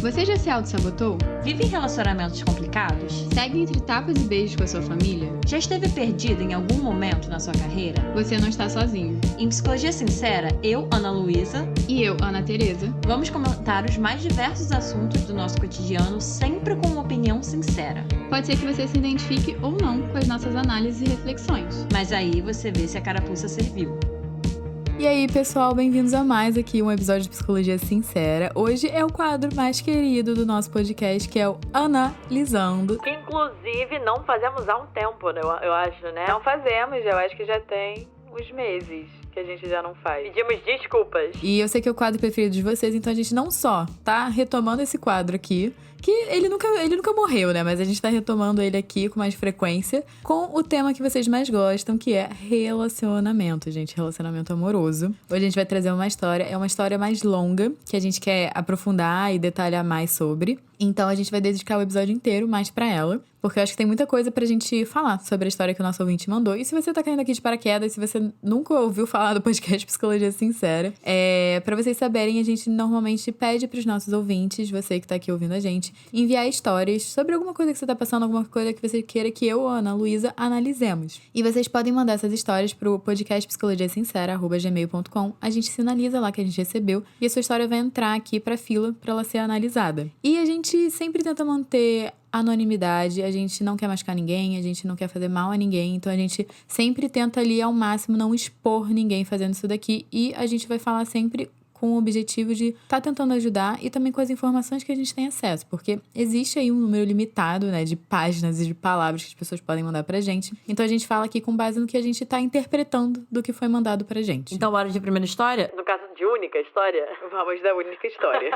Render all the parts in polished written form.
Você já se auto-sabotou? Vive em relacionamentos complicados? Segue entre tapas e beijos com a sua família? Já esteve perdido em algum momento na sua carreira? Você não está sozinho. Em Psicologia Sincera, eu, Ana Luísa, e eu, Ana Tereza, vamos comentar os mais diversos assuntos do nosso cotidiano, sempre com uma opinião sincera. Pode ser que você se identifique ou não com as nossas análises e reflexões. Mas aí você vê se a carapuça serviu. E aí, pessoal, bem-vindos a mais aqui um episódio de Psicologia Sincera. Hoje é o quadro mais querido do nosso podcast, que é o Analisando. Que, inclusive, não fazemos há um tempo, né? Eu acho, né? Não fazemos, eu acho que já tem uns meses que a gente já não faz. Pedimos desculpas. E eu sei que é o quadro preferido de vocês, então a gente não só tá retomando esse quadro aqui, que ele nunca morreu, né? Mas a gente tá retomando ele aqui com mais frequência, com o tema que vocês mais gostam, que é relacionamento, gente. Relacionamento amoroso. Hoje a gente vai trazer uma história, é uma história mais longa, que a gente quer aprofundar e detalhar mais sobre. Então a gente vai dedicar o episódio inteiro mais pra ela, porque eu acho que tem muita coisa pra gente falar sobre a história que o nosso ouvinte mandou. E se você tá caindo aqui de paraquedas, se você nunca ouviu falar do podcast Psicologia Sincera, pra vocês saberem, a gente normalmente pede pros nossos ouvintes, você que tá aqui ouvindo a gente, enviar histórias sobre alguma coisa que você tá passando, alguma coisa que você queira que eu, Ana Luísa, analisemos. E vocês podem mandar essas histórias pro podcast psicologiasincera@gmail.com. A gente sinaliza lá que a gente recebeu e a sua história vai entrar aqui pra fila pra ela ser analisada. E a gente sempre tenta manter anonimidade, a gente não quer machucar ninguém, a gente não quer fazer mal a ninguém, então a gente sempre tenta ali ao máximo não expor ninguém fazendo isso daqui, e a gente vai falar sempre com o objetivo de estar tentando ajudar e também com as informações que a gente tem acesso, porque existe aí um número limitado, né, de páginas e de palavras que as pessoas podem mandar pra gente, então a gente fala aqui com base no que a gente tá interpretando do que foi mandado pra gente. Então, bora de primeira história? No caso de única história, vamos da única história.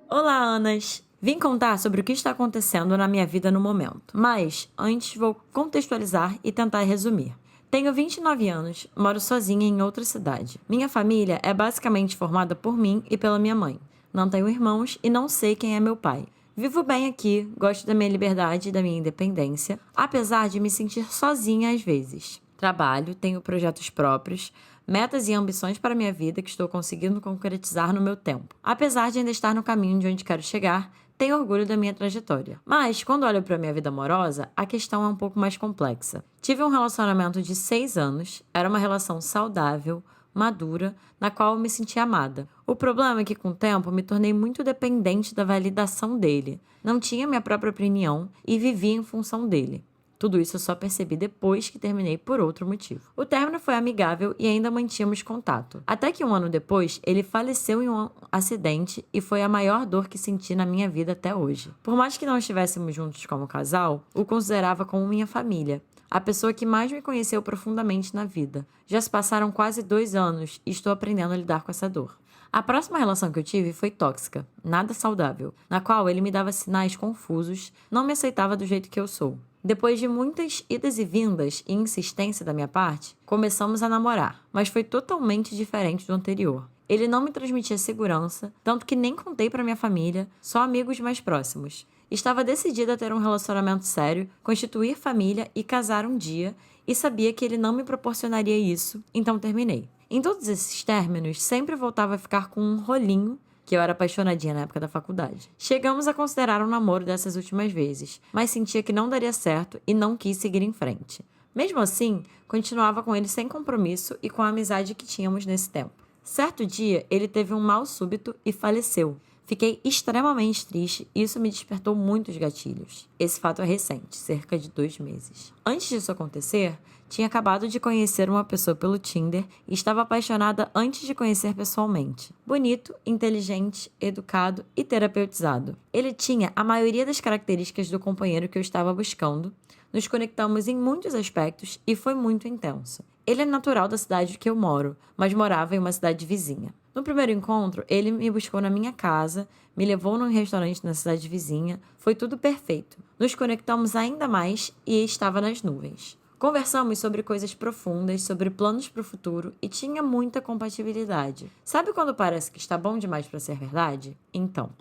Olá, Anas! Vim contar sobre o que está acontecendo na minha vida no momento, mas antes vou contextualizar e tentar resumir. Tenho 29 anos, moro sozinha em outra cidade. Minha família é basicamente formada por mim e pela minha mãe. Não tenho irmãos e não sei quem é meu pai. Vivo bem aqui, gosto da minha liberdade e da minha independência, apesar de me sentir sozinha às vezes. Trabalho, tenho projetos próprios, metas e ambições para minha vida que estou conseguindo concretizar no meu tempo. Apesar de ainda estar no caminho de onde quero chegar, tenho orgulho da minha trajetória. Mas, quando olho para a minha vida amorosa, a questão é um pouco mais complexa. Tive um relacionamento de 6 anos, era uma relação saudável, madura, na qual eu me sentia amada. O problema é que, com o tempo, me tornei muito dependente da validação dele. Não tinha minha própria opinião e vivia em função dele. Tudo isso eu só percebi depois que terminei por outro motivo. O término foi amigável e ainda mantínhamos contato. Até que um ano depois, ele faleceu em um acidente e foi a maior dor que senti na minha vida até hoje. Por mais que não estivéssemos juntos como casal, o considerava como minha família, a pessoa que mais me conheceu profundamente na vida. Já se passaram quase 2 anos e estou aprendendo a lidar com essa dor. A próxima relação que eu tive foi tóxica, nada saudável, na qual ele me dava sinais confusos, não me aceitava do jeito que eu sou. Depois de muitas idas e vindas e insistência da minha parte, começamos a namorar, mas foi totalmente diferente do anterior. Ele não me transmitia segurança, tanto que nem contei para minha família, só amigos mais próximos. Estava decidida a ter um relacionamento sério, constituir família e casar um dia, e sabia que ele não me proporcionaria isso, então terminei. Em todos esses términos, sempre voltava a ficar com um rolinho, que eu era apaixonadinha na época da faculdade. Chegamos a considerar um namoro dessas últimas vezes, mas sentia que não daria certo e não quis seguir em frente. Mesmo assim, continuava com ele sem compromisso e com a amizade que tínhamos nesse tempo. Certo dia, ele teve um mal súbito e faleceu. Fiquei extremamente triste e isso me despertou muitos gatilhos. Esse fato é recente, cerca de 2 meses. Antes disso acontecer, tinha acabado de conhecer uma pessoa pelo Tinder e estava apaixonada antes de conhecer pessoalmente. Bonito, inteligente, educado e terapeutizado. Ele tinha a maioria das características do companheiro que eu estava buscando. Nos conectamos em muitos aspectos e foi muito intenso. Ele é natural da cidade que eu moro, mas morava em uma cidade vizinha. No primeiro encontro, ele me buscou na minha casa, me levou num restaurante na cidade vizinha, foi tudo perfeito. Nos conectamos ainda mais e estava nas nuvens. Conversamos sobre coisas profundas, sobre planos para o futuro e tinha muita compatibilidade. Sabe quando parece que está bom demais para ser verdade? Então,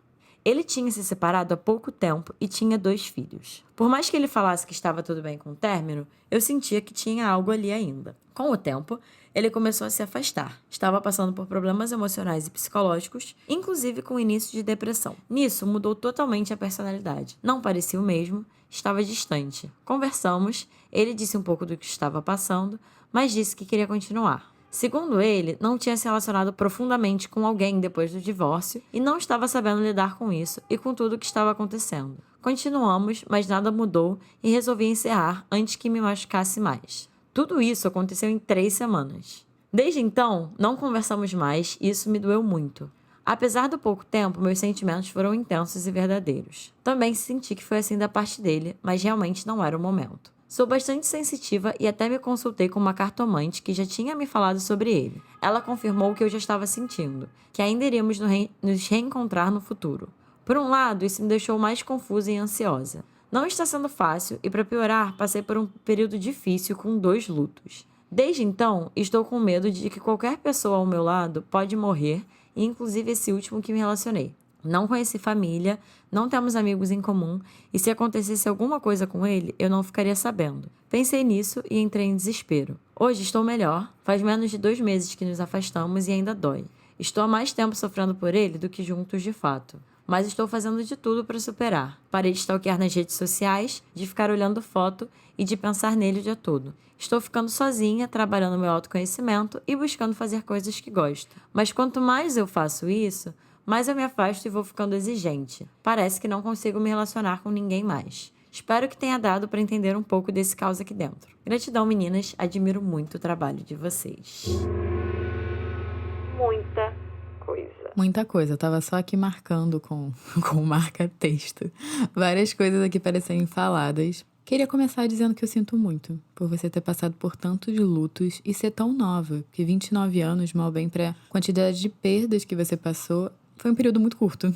Ele tinha se separado há pouco tempo e tinha 2 filhos. Por mais que ele falasse que estava tudo bem com o término, eu sentia que tinha algo ali ainda. Com o tempo, ele começou a se afastar. Estava passando por problemas emocionais e psicológicos, inclusive com o início de depressão. Nisso, mudou totalmente a personalidade. Não parecia o mesmo, estava distante. Conversamos, ele disse um pouco do que estava passando, mas disse que queria continuar. Segundo ele, não tinha se relacionado profundamente com alguém depois do divórcio e não estava sabendo lidar com isso e com tudo o que estava acontecendo. Continuamos, mas nada mudou e resolvi encerrar antes que me machucasse mais. Tudo isso aconteceu em 3 semanas. Desde então, não conversamos mais e isso me doeu muito. Apesar do pouco tempo, meus sentimentos foram intensos e verdadeiros. Também senti que foi assim da parte dele, mas realmente não era o momento. Sou bastante sensitiva e até me consultei com uma cartomante que já tinha me falado sobre ele. Ela confirmou o que eu já estava sentindo, que ainda iríamos nos reencontrar no futuro. Por um lado, isso me deixou mais confusa e ansiosa. Não está sendo fácil e, para piorar, passei por um período difícil com 2 lutos. Desde então, estou com medo de que qualquer pessoa ao meu lado pode morrer, e inclusive esse último que me relacionei. Não conheci família, não temos amigos em comum, e se acontecesse alguma coisa com ele, eu não ficaria sabendo. Pensei nisso e entrei em desespero. Hoje estou melhor, faz menos de 2 meses que nos afastamos e ainda dói. Estou há mais tempo sofrendo por ele do que juntos de fato. Mas estou fazendo de tudo para superar. Parei de stalkear nas redes sociais, de ficar olhando foto e de pensar nele o dia todo. Estou ficando sozinha, trabalhando meu autoconhecimento e buscando fazer coisas que gosto. Mas quanto mais eu faço isso, mais eu me afasto e vou ficando exigente. Parece que não consigo me relacionar com ninguém mais. Espero que tenha dado para entender um pouco desse caos aqui dentro. Gratidão, meninas. Admiro muito o trabalho de vocês. Muita coisa. Muita coisa. Eu tava só aqui marcando com marca-texto. Várias coisas aqui para serem faladas. Queria começar dizendo que eu sinto muito por você ter passado por tantos lutos e ser tão nova. Porque 29 anos, mal bem pra quantidade de perdas que você passou, foi um período muito curto.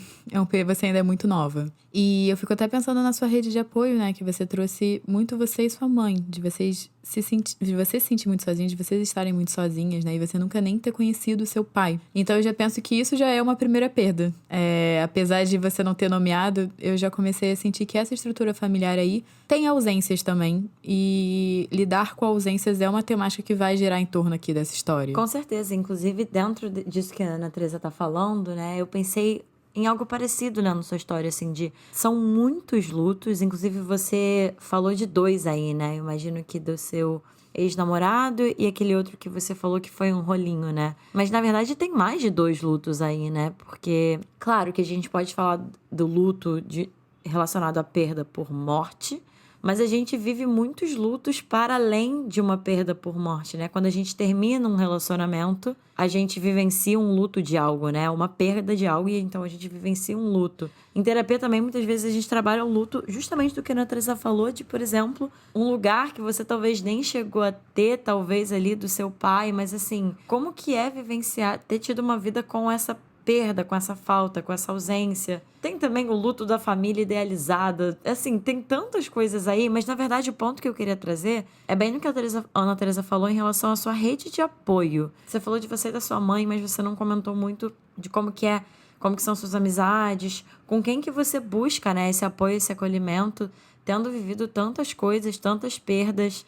Você ainda é muito nova. E eu fico até pensando na sua rede de apoio, né? Que você trouxe muito você e sua mãe. De você se sentir muito sozinha, de vocês estarem muito sozinhas, né? E você nunca nem ter conhecido o seu pai. Então eu já penso que isso já é uma primeira perda. Apesar de você não ter nomeado, eu já comecei a sentir que essa estrutura familiar aí tem ausências também. E lidar com ausências é uma temática que vai girar em torno aqui dessa história. Com certeza. Inclusive, dentro disso que a Ana Teresa tá falando, né? Eu pensei em algo parecido, né, na sua história, assim, são muitos lutos, inclusive você falou de 2 aí, né, eu imagino que do seu ex-namorado e aquele outro que você falou que foi um rolinho, né, mas na verdade tem mais de 2 lutos aí, né, porque, claro que a gente pode falar do luto relacionado à perda por morte, mas a gente vive muitos lutos para além de uma perda por morte, né? Quando a gente termina um relacionamento, a gente vivencia um luto de algo, né? Uma perda de algo e então a gente vivencia um luto. Em terapia também, muitas vezes, a gente trabalha o luto justamente do que a Ana Teresa falou, de, por exemplo, um lugar que você talvez nem chegou a ter, talvez, ali do seu pai, mas assim, como que é vivenciar, ter tido uma vida com essa perda, com essa falta, com essa ausência. Tem também o luto da família idealizada. Assim, tem tantas coisas aí, mas na verdade o ponto que eu queria trazer é bem no que a Ana Teresa falou em relação à sua rede de apoio. Você falou de você e da sua mãe, mas você não comentou muito de como que são suas amizades, com quem que você busca, né, esse apoio, esse acolhimento, tendo vivido tantas coisas, tantas perdas.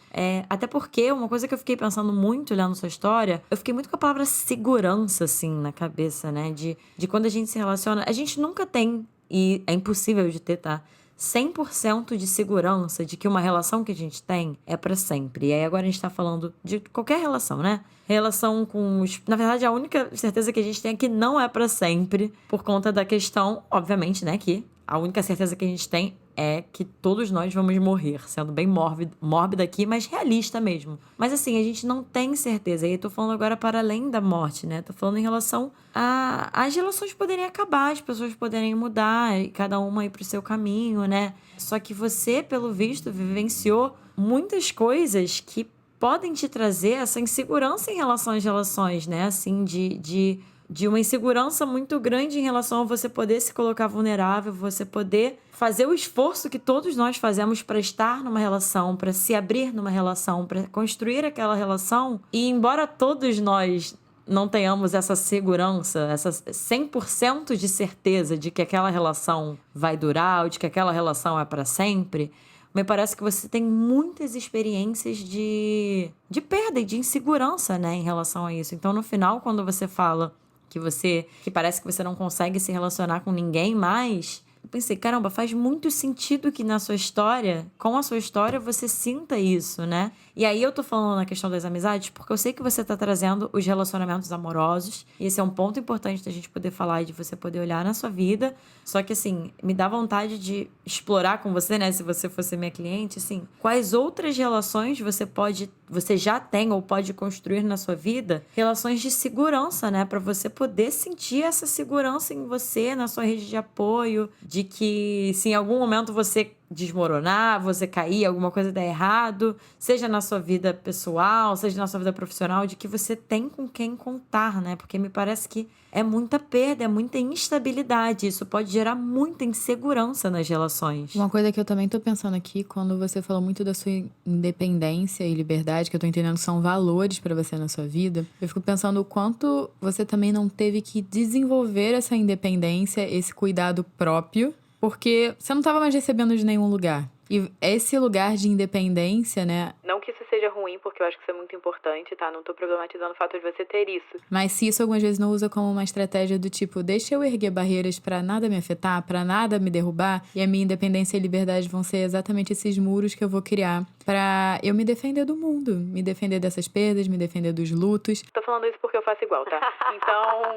Até porque uma coisa que eu fiquei pensando muito olhando sua história, eu fiquei muito com a palavra segurança, assim, na cabeça, né? De quando a gente se relaciona, a gente nunca tem, e é impossível de ter, tá? 100% de segurança de que uma relação que a gente tem é pra sempre. E aí agora a gente tá falando de qualquer relação, né? Relação com os... Na verdade, a única certeza que a gente tem é que não é pra sempre, por conta da questão, obviamente, né? Que a única certeza que a gente tem é que todos nós vamos morrer, sendo bem mórbida aqui, mas realista mesmo. Mas assim, a gente não tem certeza. E eu tô falando agora para além da morte, né? Tô falando em relação às relações poderem acabar, as pessoas poderem mudar, e cada uma ir pro seu caminho, né? Só que você, pelo visto, vivenciou muitas coisas que podem te trazer essa insegurança em relação às relações, né? Assim, de uma insegurança muito grande em relação a você poder se colocar vulnerável, você poder fazer o esforço que todos nós fazemos para estar numa relação, para se abrir numa relação, para construir aquela relação. E embora todos nós não tenhamos essa segurança, essa 100% de certeza de que aquela relação vai durar ou de que aquela relação é para sempre, me parece que você tem muitas experiências de perda e de insegurança, né, em relação a isso. Então, no final, quando você fala que parece que você não consegue se relacionar com ninguém mais, eu pensei, caramba, faz muito sentido que na sua história, com a sua história, você sinta isso, né? E aí eu tô falando na questão das amizades, porque eu sei que você tá trazendo os relacionamentos amorosos, e esse é um ponto importante da gente poder falar e de você poder olhar na sua vida. Só que, assim, me dá vontade de explorar com você, né? Se você fosse minha cliente, assim, quais outras relações você já tem ou pode construir na sua vida? Relações de segurança, né? Pra você poder sentir essa segurança em você, na sua rede de apoio, de que se em algum momento você desmoronar, você cair, alguma coisa der errado, seja na sua vida pessoal, seja na sua vida profissional, de que você tem com quem contar, né? Porque me parece que é muita perda, é muita instabilidade. Isso pode gerar muita insegurança nas relações. Uma coisa que eu também tô pensando aqui, quando você falou muito da sua independência e liberdade, que eu tô entendendo que são valores pra você na sua vida, eu fico pensando o quanto você também não teve que desenvolver essa independência, esse cuidado próprio, porque você não tava mais recebendo de nenhum lugar. E esse lugar de independência, né? Não que isso seja ruim, porque eu acho que isso é muito importante, tá? Não tô problematizando o fato de você ter isso. Mas se isso algumas vezes não usa como uma estratégia do tipo, deixa eu erguer barreiras pra nada me afetar, pra nada me derrubar, e a minha independência e liberdade vão ser exatamente esses muros que eu vou criar pra eu me defender do mundo, me defender dessas perdas, me defender dos lutos. Tô falando isso porque eu faço igual, tá? Então,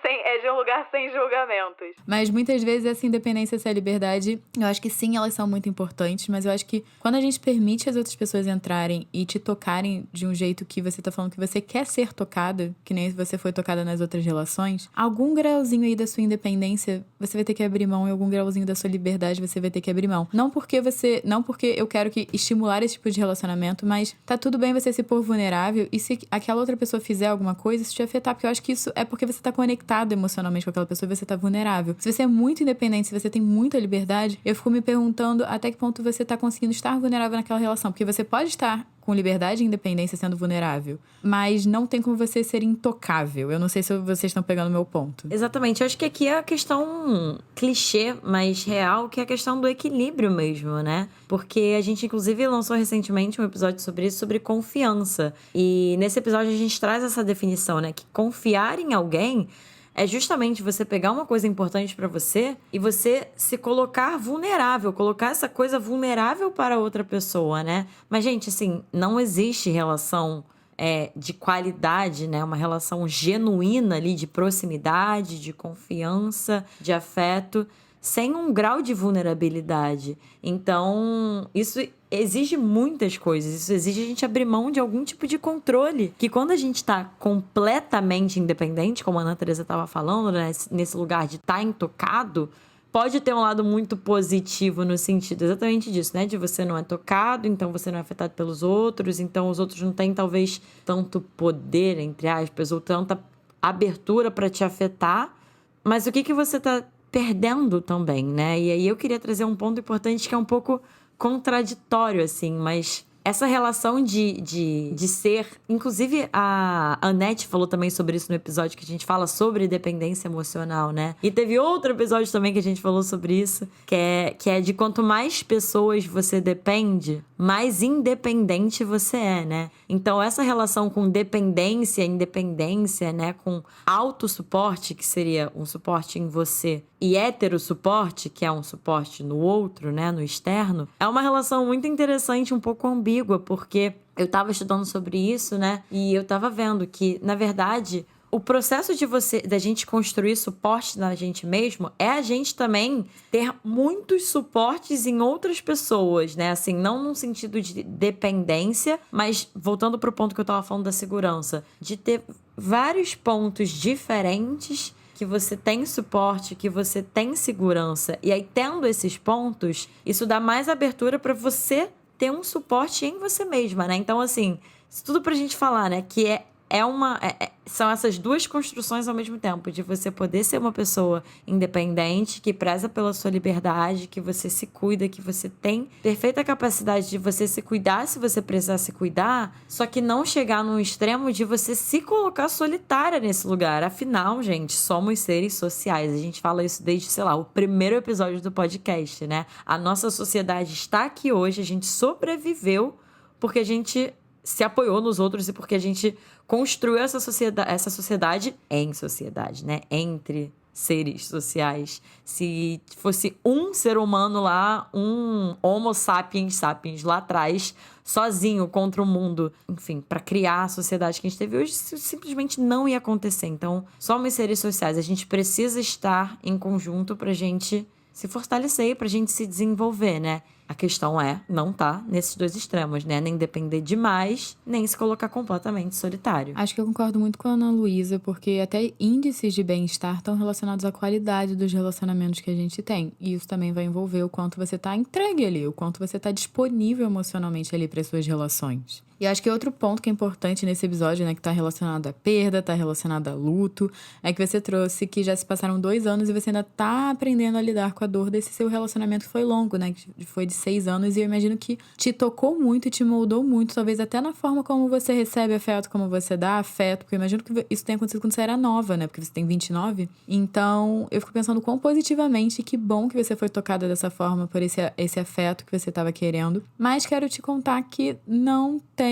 é de um lugar sem julgamentos. Mas muitas vezes essa independência, essa liberdade, eu acho que sim, elas são muito importantes, mas eu acho que quando a gente permite as outras pessoas entrarem e te tocarem de um jeito que você tá falando que você quer ser tocada, que nem você foi tocada nas outras relações, algum grauzinho aí da sua independência você vai ter que abrir mão e algum grauzinho da sua liberdade você vai ter que abrir mão. Não porque eu quero que estimular esse tipo de relacionamento, mas tá tudo bem você se pôr vulnerável e se aquela outra pessoa fizer alguma coisa, isso te afetar, porque eu acho que isso é porque você tá conectado emocionalmente com aquela pessoa e você tá vulnerável. Se você é muito independente, se você tem muita liberdade, eu fico me perguntando até que ponto você tá conseguindo estar vulnerável naquela relação, porque você pode estar com liberdade e independência sendo vulnerável, mas não tem como você ser intocável. Eu não sei se vocês estão pegando o meu ponto. Exatamente. Eu acho que aqui é a questão clichê, mas real, que é a questão do equilíbrio mesmo, né? Porque a gente, inclusive, lançou recentemente um episódio sobre isso, sobre confiança. E nesse episódio a gente traz essa definição, né? Que confiar em alguém é justamente você pegar uma coisa importante pra você e você se colocar vulnerável, colocar essa coisa vulnerável para outra pessoa, né? Mas, gente, assim, não existe relação de qualidade, né? Uma relação genuína ali de proximidade, de confiança, de afeto, sem um grau de vulnerabilidade. Então, isso exige muitas coisas. Isso exige a gente abrir mão de algum tipo de controle. Que quando a gente tá completamente independente, como a Ana Teresa estava falando, né? Nesse lugar de estar intocado, pode ter um lado muito positivo no sentido exatamente disso, né? De você não é tocado, então você não é afetado pelos outros, então os outros não têm, talvez, tanto poder, entre aspas, ou tanta abertura para te afetar. Mas o que você tá perdendo também, né? E aí eu queria trazer um ponto importante que é um pouco contraditório, assim, mas essa relação de ser... Inclusive, a Anete falou também sobre isso no episódio que a gente fala sobre dependência emocional, né? E teve outro episódio também que a gente falou sobre isso, que é de quanto mais pessoas você depende, mais independente você é, né? Então, essa relação com dependência, independência, né? Com autossuporte, que seria um suporte em você, e heterossuporte, que é um suporte no outro, né? No externo, é uma relação muito interessante, um pouco ambígua, porque eu tava estudando sobre isso, né? E eu tava vendo que, na verdade, o processo da gente construir suporte na gente mesmo é a gente também ter muitos suportes em outras pessoas, né? Assim, não num sentido de dependência, mas voltando pro ponto que eu tava falando da segurança, de ter vários pontos diferentes que você tem suporte, que você tem segurança. E aí, tendo esses pontos, isso dá mais abertura para você ter um suporte em você mesma, né? Então, assim, isso tudo pra gente falar, né? Que é são essas duas construções ao mesmo tempo, de você poder ser uma pessoa independente, que preza pela sua liberdade, que você se cuida, que você tem perfeita capacidade de você se cuidar se você precisar se cuidar, só que não chegar num extremo de você se colocar solitária nesse lugar. Afinal, gente, somos seres sociais. A gente fala isso desde, sei lá, o primeiro episódio do podcast, né? A nossa sociedade está aqui hoje, a gente sobreviveu porque a gente se apoiou nos outros e porque a gente construiu essa sociedade em sociedade, né? Entre seres sociais. Se fosse um ser humano lá, um Homo sapiens lá atrás, sozinho contra o mundo, enfim, para criar a sociedade que a gente teve hoje, isso simplesmente não ia acontecer. Então, somos seres sociais. A gente precisa estar em conjunto pra gente se fortalecer e pra gente se desenvolver, né? A questão é não tá nesses dois extremos, né? Nem depender demais, nem se colocar completamente solitário. Acho que eu concordo muito com a Ana Luísa, porque até índices de bem-estar estão relacionados à qualidade dos relacionamentos que a gente tem. E isso também vai envolver o quanto você tá entregue ali, o quanto você tá disponível emocionalmente ali para suas relações. E acho que outro ponto que é importante nesse episódio, né, que tá relacionado à perda, tá relacionado a luto, é que você trouxe que já se passaram 2 anos e você ainda tá aprendendo a lidar com a dor desse seu relacionamento que foi longo, né, que foi de 6 anos, e eu imagino que te tocou muito e te moldou muito, talvez até na forma como você recebe afeto, como você dá afeto, porque eu imagino que isso tenha acontecido quando você era nova, né, porque você tem 29. Então, eu fico pensando quão positivamente, que bom que você foi tocada dessa forma por esse afeto que você tava querendo. Mas quero te contar que não tem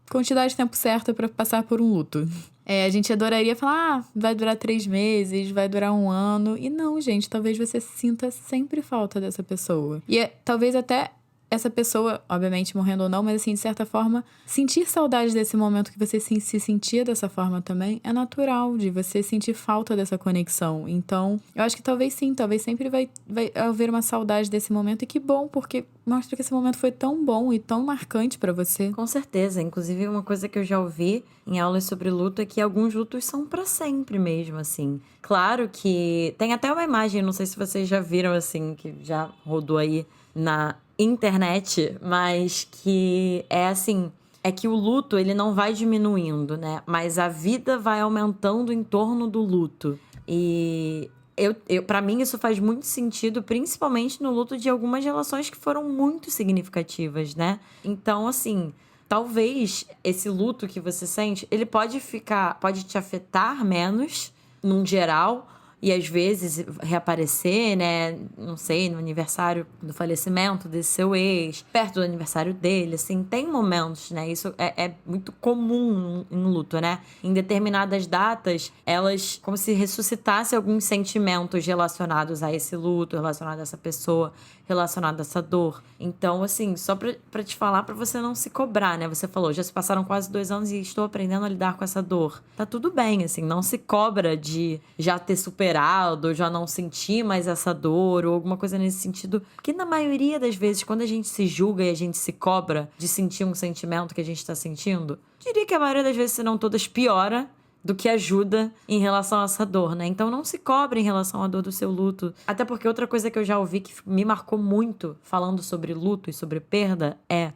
quantidade de tempo certa para passar por um luto. A gente adoraria falar, vai durar 3 meses, vai durar 1 ano. E não, gente, talvez você sinta sempre falta dessa pessoa. E talvez até essa pessoa, obviamente morrendo ou não, mas assim, de certa forma, sentir saudade desse momento que você se sentia dessa forma também é natural, de você sentir falta dessa conexão. Então, eu acho que talvez sim, talvez sempre vai haver uma saudade desse momento, e que bom, porque mostra que esse momento foi tão bom e tão marcante pra você. Com certeza. Inclusive, uma coisa que eu já ouvi em aulas sobre luto é que alguns lutos são pra sempre mesmo, assim. Claro que tem até uma imagem, não sei se vocês já viram, assim, que já rodou aí na internet, mas que é assim, é que o luto, ele não vai diminuindo, né? Mas a vida vai aumentando em torno do luto. E para mim isso faz muito sentido, principalmente no luto de algumas relações que foram muito significativas, né? Então, assim, talvez esse luto que você sente, ele pode te afetar menos, num geral, e às vezes reaparecer, né, não sei, no aniversário do falecimento desse seu ex, perto do aniversário dele, assim, tem momentos, né, isso é muito comum em luto, né, em determinadas datas, elas como se ressuscitasse alguns sentimentos relacionados a esse luto, relacionados a essa pessoa, relacionado a essa dor. Então, assim, só pra te falar, pra você não se cobrar, né? Você falou, já se passaram quase 2 anos e estou aprendendo a lidar com essa dor. Tá tudo bem, assim, não se cobra de já ter superado, ou já não sentir mais essa dor, ou alguma coisa nesse sentido. Porque na maioria das vezes, quando a gente se julga e a gente se cobra de sentir um sentimento que a gente tá sentindo, diria que a maioria das vezes, se não todas, piora do que ajuda em relação a essa dor, né? Então não se cobre em relação à dor do seu luto. Até porque outra coisa que eu já ouvi que me marcou muito falando sobre luto e sobre perda é: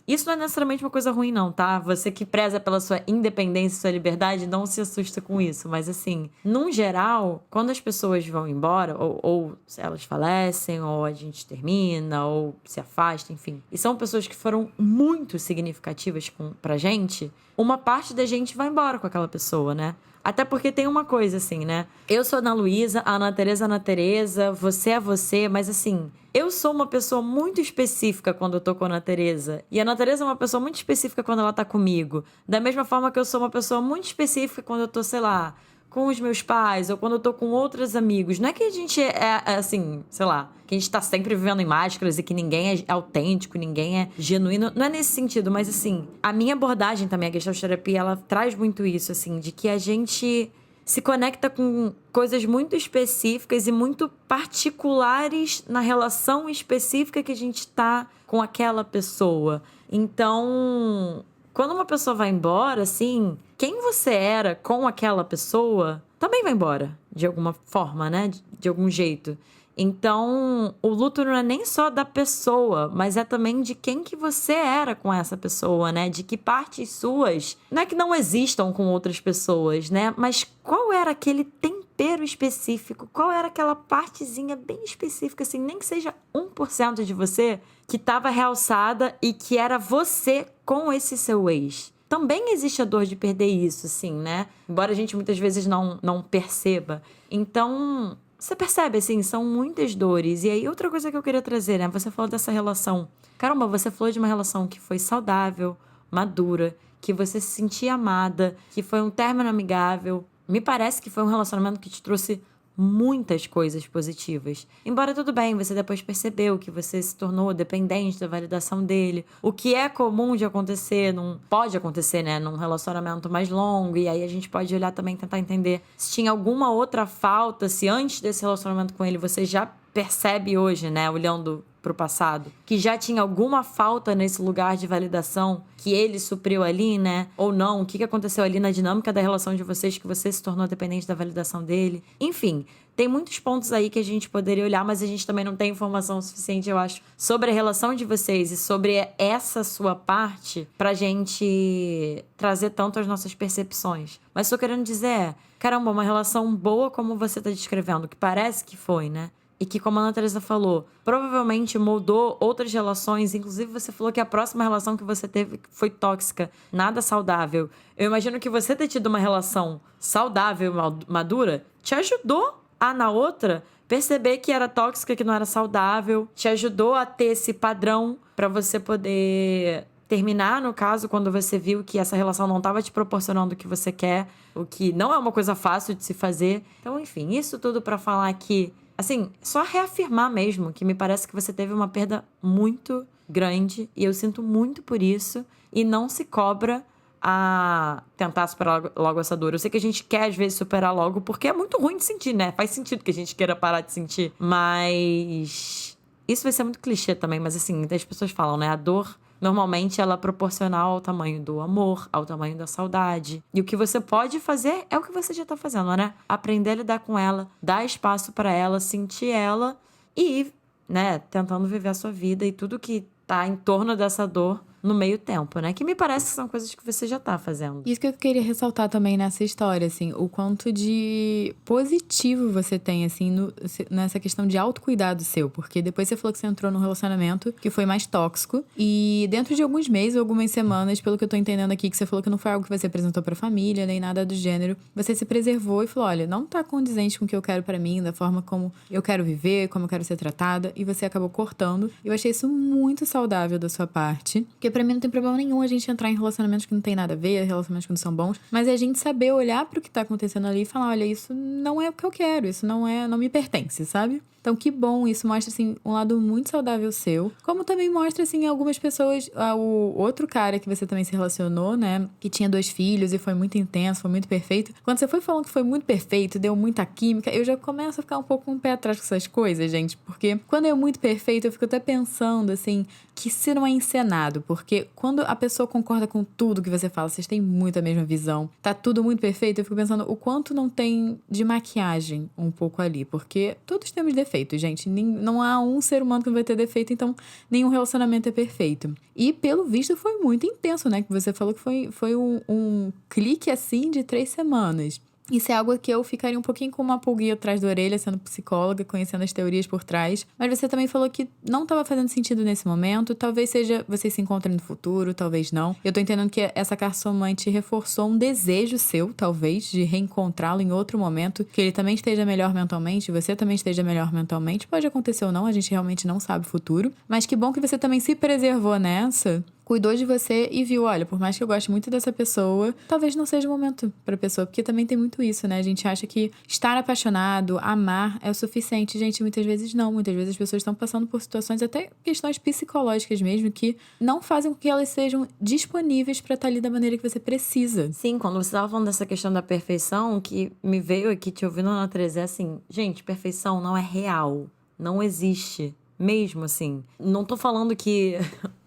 isso não é necessariamente uma coisa ruim, não, tá? Você que preza pela sua independência e sua liberdade, não se assusta com isso. Mas, assim, num geral, quando as pessoas vão embora, ou se elas falecem, ou a gente termina, ou se afasta, enfim, e são pessoas que foram muito significativas pra gente, uma parte da gente vai embora com aquela pessoa, né? Até porque tem uma coisa, assim, né? Eu sou a Ana Luísa, a Ana Tereza é a Ana Tereza, você é você, mas assim, eu sou uma pessoa muito específica quando eu tô com a Ana Tereza. E a Ana Tereza é uma pessoa muito específica quando ela tá comigo. Da mesma forma que eu sou uma pessoa muito específica quando eu tô, sei lá, com os meus pais, ou quando eu tô com outros amigos. Não é que a gente é assim, sei lá, que a gente tá sempre vivendo em máscaras e que ninguém é autêntico, ninguém é genuíno. Não é nesse sentido, mas assim, a minha abordagem também, a gestalterapia, ela traz muito isso, assim, de que a gente se conecta com coisas muito específicas e muito particulares na relação específica que a gente tá com aquela pessoa. Então, quando uma pessoa vai embora, assim, quem você era com aquela pessoa também vai embora, de alguma forma, né? De algum jeito. Então, o luto não é nem só da pessoa, mas é também de quem que você era com essa pessoa, né? De que partes suas, não é que não existam com outras pessoas, né? Mas qual era aquele tempero específico? Qual era aquela partezinha bem específica, assim, nem que seja 1% de você, que estava realçada e que era você com esse seu ex? Também existe a dor de perder isso, assim, né? Embora a gente muitas vezes não perceba. Então, você percebe, assim, são muitas dores. E aí, outra coisa que eu queria trazer, né? Você falou dessa relação. Caramba, você falou de uma relação que foi saudável, madura, que você se sentia amada, que foi um término amigável. Me parece que foi um relacionamento que te trouxe muitas coisas positivas. Embora tudo bem, você depois percebeu que você se tornou dependente da validação dele. O que é comum de acontecer, não pode acontecer, né? Num relacionamento mais longo. E aí a gente pode olhar também, tentar entender se tinha alguma outra falta, se antes desse relacionamento com ele você já percebe hoje, né? Olhando pro passado, que já tinha alguma falta nesse lugar de validação que ele supriu ali, né? Ou não, o que aconteceu ali na dinâmica da relação de vocês que você se tornou dependente da validação dele. Enfim, tem muitos pontos aí que a gente poderia olhar, mas a gente também não tem informação suficiente, eu acho, sobre a relação de vocês e sobre essa sua parte pra gente trazer tanto as nossas percepções. Mas tô querendo dizer, caramba, uma relação boa como você tá descrevendo, que parece que foi, né? E que, como a Ana Teresa falou, provavelmente moldou outras relações. Inclusive, você falou que a próxima relação que você teve foi tóxica, nada saudável. Eu imagino que você ter tido uma relação saudável, madura, te ajudou a, na outra, perceber que era tóxica, que não era saudável. Te ajudou a ter esse padrão para você poder terminar, no caso, quando você viu que essa relação não estava te proporcionando o que você quer, o que não é uma coisa fácil de se fazer. Então, enfim, isso tudo para falar que, assim, só reafirmar mesmo que me parece que você teve uma perda muito grande e eu sinto muito por isso e não se cobra a tentar superar logo essa dor. Eu sei que a gente quer, às vezes, superar logo porque é muito ruim de sentir, né? Faz sentido que a gente queira parar de sentir. Mas isso vai ser muito clichê também, mas assim, as pessoas falam, né? A dor, normalmente, ela é proporcional ao tamanho do amor, ao tamanho da saudade. E o que você pode fazer é o que você já tá fazendo, né? Aprender a lidar com ela, dar espaço pra ela, sentir ela e ir, né? Tentando viver a sua vida e tudo que tá em torno dessa dor no meio tempo, né? Que me parece que são coisas que você já tá fazendo. Isso que eu queria ressaltar também nessa história, assim, o quanto de positivo você tem, assim, nessa questão de autocuidado seu. Porque depois você falou que você entrou num relacionamento que foi mais tóxico. E dentro de alguns meses ou algumas semanas, pelo que eu tô entendendo aqui, que você falou que não foi algo que você apresentou pra família, nem nada do gênero, você se preservou e falou, olha, não tá condizente com o que eu quero pra mim, da forma como eu quero viver, como eu quero ser tratada. E você acabou cortando. Eu achei isso muito saudável da sua parte. Porque pra mim não tem problema nenhum a gente entrar em relacionamentos que não tem nada a ver, relacionamentos que não são bons, mas é a gente saber olhar pro que tá acontecendo ali e falar, olha, isso não é o que eu quero, isso não me pertence, sabe? Então, que bom, isso mostra, assim, um lado muito saudável seu. Como também mostra, assim, algumas pessoas... O outro cara que você também se relacionou, né? Que tinha 2 filhos e foi muito intenso, foi muito perfeito. Quando você foi falando que foi muito perfeito, deu muita química, eu já começo a ficar um pouco com o pé atrás com essas coisas, gente. Porque quando é muito perfeito, eu fico até pensando, assim, que se não é encenado. Porque quando a pessoa concorda com tudo que você fala, vocês têm muito a mesma visão, tá tudo muito perfeito, eu fico pensando o quanto não tem de maquiagem um pouco ali. Porque todos temos defeitos, gente. Não há um ser humano que não vai ter defeito, então nenhum relacionamento é perfeito. E, pelo visto, foi muito intenso, né? Que você falou que foi um clique, assim, de 3 semanas. Isso é algo que eu ficaria um pouquinho com uma pulguinha atrás da orelha, sendo psicóloga, conhecendo as teorias por trás. Mas você também falou que não estava fazendo sentido nesse momento. Talvez seja vocês se encontrem no futuro, talvez não. Eu tô entendendo que essa cartomante reforçou um desejo seu, talvez, de reencontrá-lo em outro momento. Que ele também esteja melhor mentalmente, você também esteja melhor mentalmente. Pode acontecer ou não, a gente realmente não sabe o futuro. Mas que bom que você também se preservou nessa, cuidou de você e viu, olha, por mais que eu goste muito dessa pessoa, talvez não seja o momento pra pessoa, porque também tem muito isso, né? A gente acha que estar apaixonado, amar é o suficiente. Gente, muitas vezes não. Muitas vezes as pessoas estão passando por situações, até questões psicológicas mesmo, que não fazem com que elas sejam disponíveis pra estar ali da maneira que você precisa. Sim, quando você tava falando dessa questão da perfeição, o que me veio aqui te ouvindo na Teresa é assim, gente, perfeição não é real, não existe, mesmo assim. Não tô falando que...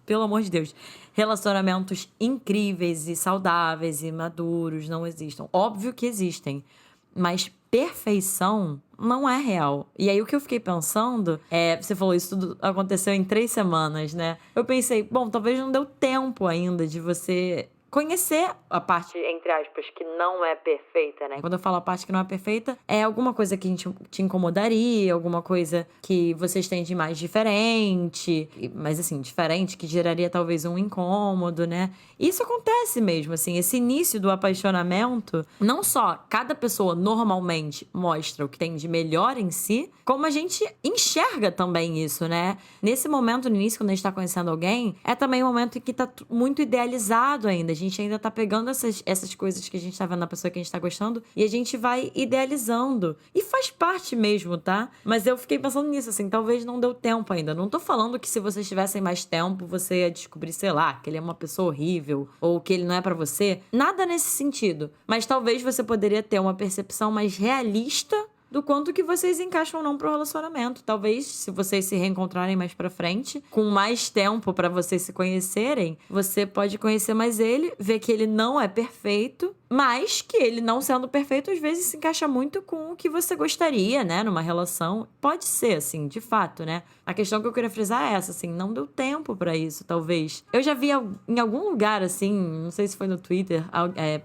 Pelo amor de Deus, relacionamentos incríveis e saudáveis e maduros não existam. Óbvio que existem, mas perfeição não é real. E aí o que eu fiquei pensando você falou isso tudo aconteceu em 3 semanas, né? Eu pensei, bom, talvez não deu tempo ainda de você conhecer a parte, entre aspas, que não é perfeita, né? Quando eu falo a parte que não é perfeita, é alguma coisa que te incomodaria, alguma coisa que vocês têm de mais diferente, mas assim, diferente, que geraria talvez um incômodo, né? Isso acontece mesmo, assim, esse início do apaixonamento, não só cada pessoa normalmente mostra o que tem de melhor em si, como a gente enxerga também isso, né? Nesse momento, no início, quando a gente tá conhecendo alguém, é também um momento em que tá muito idealizado ainda. A gente ainda tá pegando essas coisas que a gente tá vendo na pessoa que a gente tá gostando e a gente vai idealizando. E faz parte mesmo, tá? Mas eu fiquei pensando nisso, assim, talvez não deu tempo ainda. Não tô falando que se vocês tivessem mais tempo, você ia descobrir, sei lá, que ele é uma pessoa horrível ou que ele não é pra você. Nada nesse sentido. Mas talvez você poderia ter uma percepção mais realista do quanto que vocês encaixam ou não pro relacionamento. Talvez, se vocês se reencontrarem mais pra frente, com mais tempo pra vocês se conhecerem, você pode conhecer mais ele, ver que ele não é perfeito, mas que ele não sendo perfeito, às vezes se encaixa muito com o que você gostaria, né, numa relação. Pode ser, assim, de fato, né? A questão que eu queria frisar é essa, assim, não deu tempo pra isso, talvez. Eu já vi em algum lugar, assim, não sei se foi no Twitter,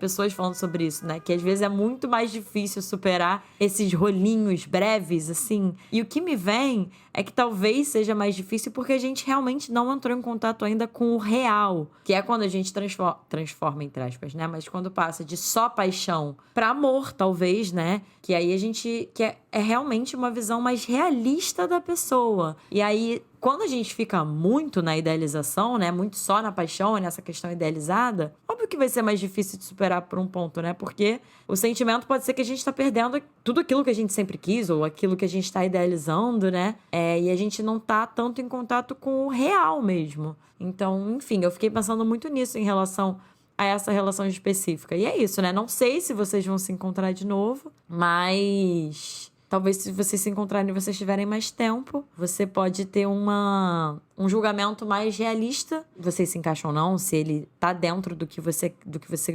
pessoas falando sobre isso, né? Que às vezes é muito mais difícil superar esses rolinhos breves, assim. E o que me vem é que talvez seja mais difícil porque a gente realmente não entrou em contato ainda com o real, que é quando a gente transforma, entre aspas, né? Mas quando passa de só paixão pra amor, talvez, né? Que aí a gente... que é realmente uma visão mais realista da pessoa. E aí, quando a gente fica muito na idealização, né? Muito só na paixão, nessa questão idealizada, óbvio que vai ser mais difícil de superar por um ponto, né? Porque o sentimento pode ser que a gente tá perdendo tudo aquilo que a gente sempre quis, ou aquilo que a gente tá idealizando, né? E a gente não tá tanto em contato com o real mesmo. Então, enfim, eu fiquei pensando muito nisso em relação a essa relação específica. E é isso, né? Não sei se vocês vão se encontrar de novo, mas talvez se vocês se encontrarem e vocês tiverem mais tempo, você pode ter um julgamento mais realista. Vocês se encaixam ou não, se ele tá dentro do que você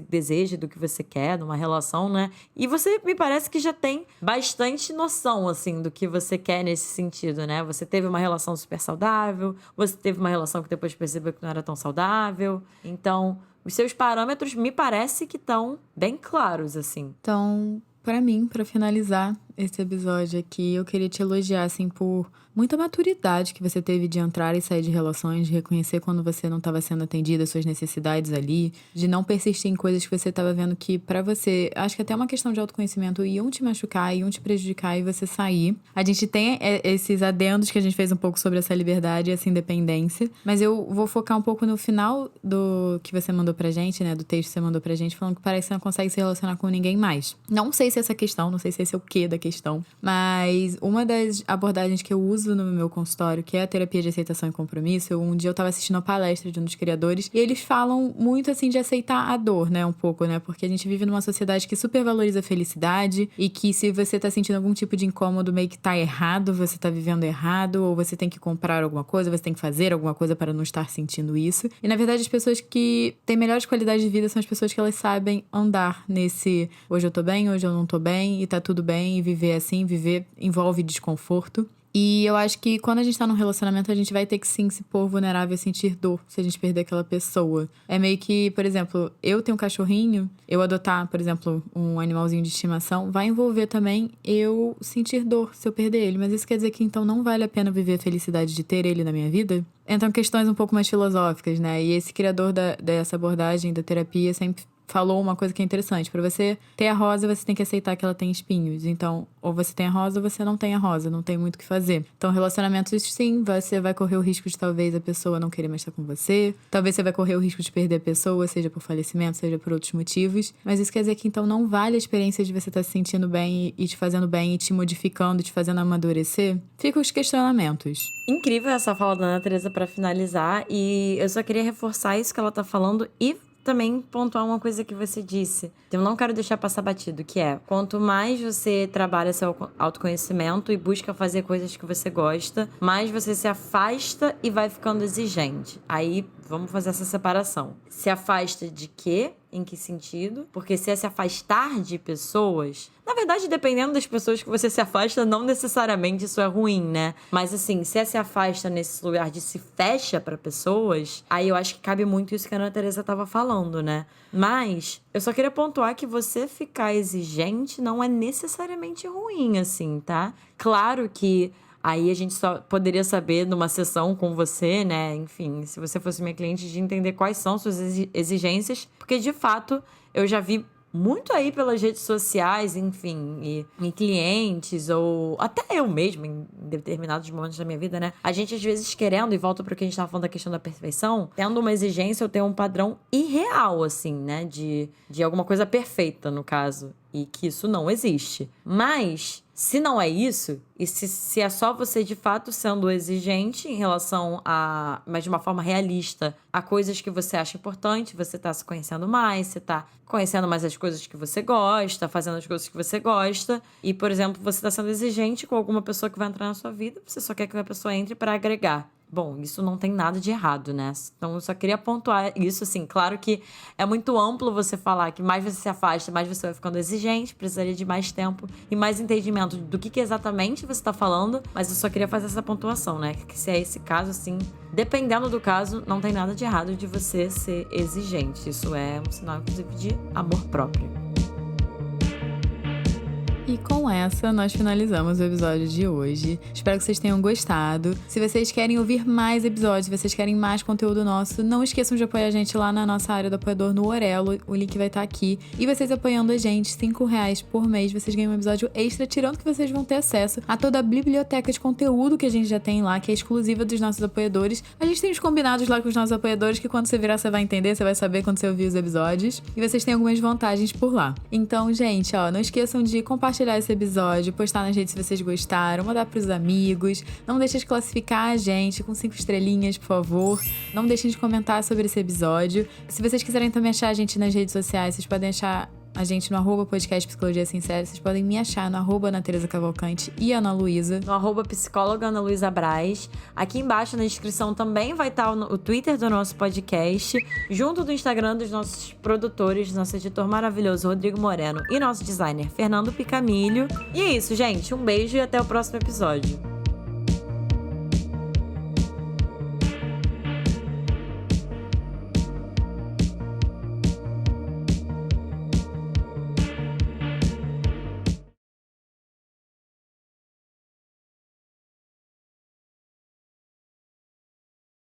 deseja, do que você quer, numa relação, né? E você, me parece que já tem bastante noção, assim, do que você quer nesse sentido, né? Você teve uma relação super saudável, você teve uma relação que depois percebeu que não era tão saudável. Então, os seus parâmetros me parece que estão bem claros, assim. Então, pra mim, pra finalizar esse episódio aqui, eu queria te elogiar, assim, por muita maturidade que você teve de entrar e sair de relações, de reconhecer quando você não estava sendo atendida, suas necessidades ali, de não persistir em coisas que você estava vendo que pra você, acho que até uma questão de autoconhecimento, iam te machucar, iam te prejudicar e você sair. A gente tem esses adendos que a gente fez um pouco sobre essa liberdade e essa independência, mas eu vou focar um pouco no final do que você mandou pra gente, né, do texto que você mandou pra gente, falando que parece que você não consegue se relacionar com ninguém mais. Não sei se essa questão, não sei se esse é o quê da questão, mas uma das abordagens que eu uso no meu consultório, que é a terapia de aceitação e compromisso, um dia eu tava assistindo uma palestra de um dos criadores e eles falam muito, assim, de aceitar a dor, né, um pouco, né, porque a gente vive numa sociedade que supervaloriza a felicidade e que se você tá sentindo algum tipo de incômodo meio que tá errado, você tá vivendo errado, ou você tem que comprar alguma coisa, você tem que fazer alguma coisa para não estar sentindo isso. E na verdade as pessoas que têm melhores qualidades de vida são as pessoas que elas sabem andar nesse hoje eu tô bem, hoje eu não tô bem, e tá tudo bem, e viver assim, viver envolve desconforto. E eu acho que quando a gente tá num relacionamento, a gente vai ter que sim se pôr vulnerável a sentir dor se a gente perder aquela pessoa. É meio que, por exemplo, eu tenho um cachorrinho, eu adotar, por exemplo, um animalzinho de estimação, vai envolver também eu sentir dor se eu perder ele. Mas isso quer dizer que então não vale a pena viver a felicidade de ter ele na minha vida? Entram questões um pouco mais filosóficas, né? E esse criador dessa abordagem da terapia sempre falou uma coisa que é interessante. Pra você ter a rosa, você tem que aceitar que ela tem espinhos. Então, ou você tem a rosa ou você não tem a rosa. Não tem muito o que fazer. Então, relacionamentos, sim, você vai correr o risco de talvez a pessoa não querer mais estar com você. Talvez você vai correr o risco de perder a pessoa, seja por falecimento, seja por outros motivos. Mas isso quer dizer que, então, não vale a experiência de você estar se sentindo bem e te fazendo bem e te modificando, te fazendo amadurecer. Fica os questionamentos. Incrível essa fala da Ana Teresa pra finalizar. E eu só queria reforçar isso que ela tá falando e também pontuar uma coisa que você disse. Eu não quero deixar passar batido, que é, quanto mais você trabalha seu autoconhecimento e busca fazer coisas que você gosta, mais você se afasta e vai ficando exigente. Aí vamos fazer essa separação. Se afasta de quê? Em que sentido? Porque se é se afastar de pessoas... Na verdade, dependendo das pessoas que você se afasta, não necessariamente isso é ruim, né? Mas assim, se é se afasta nesse lugar de se fecha pra pessoas, aí eu acho que cabe muito isso que a Ana Teresa tava falando, né? Mas eu só queria pontuar que você ficar exigente não é necessariamente ruim, assim, tá? Claro que aí a gente só poderia saber numa sessão com você, né? Enfim, se você fosse minha cliente, de entender quais são suas exigências. Porque, de fato, eu já vi muito aí pelas redes sociais, enfim, e em clientes, ou até eu mesma, em determinados momentos da minha vida, né? A gente, às vezes, querendo, e volta pro que a gente tava falando da questão da perfeição, tendo uma exigência ou ter um padrão irreal, assim, né? De alguma coisa perfeita, no caso. E que isso não existe. Mas, se não é isso, e se é só você de fato sendo exigente em relação a, mas de uma forma realista, a coisas que você acha importante, você tá se conhecendo mais, você tá conhecendo mais as coisas que você gosta, fazendo as coisas que você gosta, e, por exemplo, você tá sendo exigente com alguma pessoa que vai entrar na sua vida, você só quer que a pessoa entre pra agregar. Bom, isso não tem nada de errado, né? Então, eu só queria pontuar isso, assim. Claro que é muito amplo você falar que mais você se afasta, mais você vai ficando exigente, precisaria de mais tempo e mais entendimento do que exatamente você tá falando, mas eu só queria fazer essa pontuação, né? Que se é esse caso, assim, dependendo do caso, não tem nada de errado de você ser exigente. Isso é um sinal, inclusive, de amor próprio. E com essa, nós finalizamos o episódio de hoje. Espero que vocês tenham gostado. Se vocês querem ouvir mais episódios, se vocês querem mais conteúdo nosso, não esqueçam de apoiar a gente lá na nossa área do apoiador no Orelo. O link vai estar aqui. E vocês apoiando a gente, R$5 por mês, vocês ganham um episódio extra, tirando que vocês vão ter acesso a toda a biblioteca de conteúdo que a gente já tem lá, que é exclusiva dos nossos apoiadores. A gente tem os combinados lá com os nossos apoiadores, que quando você virar, você vai entender, você vai saber quando você ouvir os episódios. E vocês têm algumas vantagens por lá. Então, gente, ó, não esqueçam de compartilhar esse episódio, postar nas redes se vocês gostaram, mandar pros amigos. Não deixem de classificar a gente com 5 estrelinhas, por favor. Não deixem de comentar sobre esse episódio. Se vocês quiserem também achar a gente nas redes sociais, vocês podem achar a gente no @podcast Psicologia Sincera. Vocês podem me achar no Ana Teresa Cavalcante e Ana Luísa. No @psicóloga Ana Luísa Braz. Aqui embaixo na descrição também vai estar o Twitter do nosso podcast, junto do Instagram dos nossos produtores, nosso editor maravilhoso Rodrigo Moreno e nosso designer Fernando Picamilho. E é isso, gente. Um beijo e até o próximo episódio.